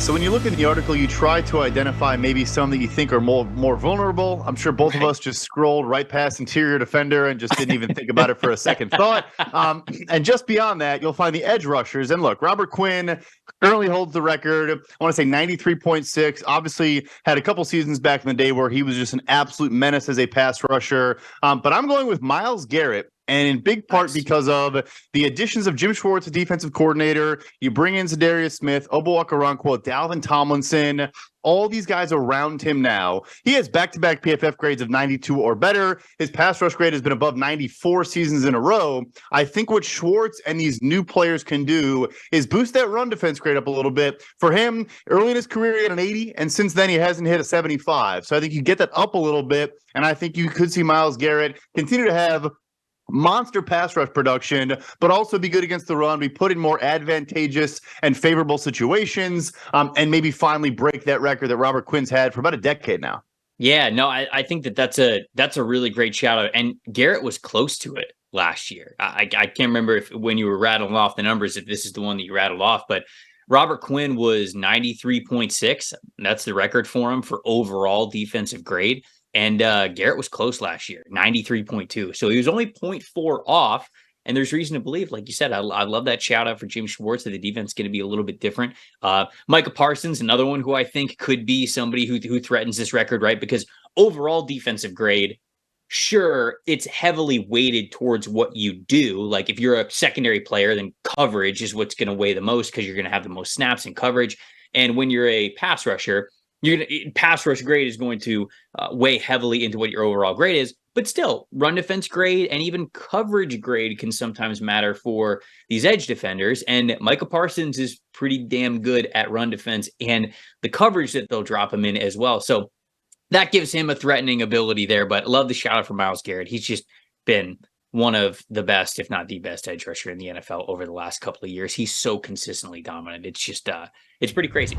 So when you look in the article, you try to identify maybe some that you think are more vulnerable. I'm sure both of us just scrolled right past interior defender and just didn't even think about it for a second thought. And just beyond that, you'll find the edge rushers. And look, Robert Quinn currently holds the record. I want to say 93.6. Obviously, had a couple seasons back in the day where he was just an absolute menace as a pass rusher. But I'm going with Myles Garrett. And in big part because of the additions of Jim Schwartz, the defensive coordinator. You bring in Zadarius Smith, Obuakarankwo, Dalvin Tomlinson, all these guys around him now. He has back-to-back PFF grades of 92 or better. His pass rush grade has been above 94 seasons in a row. I think what Schwartz and these new players can do is boost that run defense grade up a little bit. For him, early in his career, he had an 80, and since then he hasn't hit a 75. So I think you get that up a little bit, and I think you could see Myles Garrett continue to have monster pass rush production, but also be good against the run, be put in more advantageous and favorable situations, and maybe finally break that record that Robert Quinn's had for about a decade now. Yeah, no, I think that's a really great shout out. And Garrett was close to it last year. I can't remember if when you were rattling off the numbers, if this is the one that you rattled off, but Robert Quinn was 93.6. That's the record for him for overall defensive grade. And Garrett was close last year, 93.2. So he was only 0.4 off. And there's reason to believe, like you said, I love that shout out for Jim Schwartz that the defense is going to be a little bit different. Micah Parsons, another one who I think could be somebody who threatens this record, right? Because overall defensive grade, sure, it's heavily weighted towards what you do. Like if you're a secondary player, then coverage is what's going to weigh the most because you're going to have the most snaps in coverage. And when you're a pass rusher, pass rush grade is going to weigh heavily into what your overall grade is, but still run defense grade and even coverage grade can sometimes matter for these edge defenders. And Micah Parsons is pretty damn good at run defense and the coverage that they'll drop him in as well. So that gives him a threatening ability there, but I love the shout out for Myles Garrett. He's just been one of the best, if not the best edge rusher in the NFL over the last couple of years. He's so consistently dominant. It's just, it's pretty crazy.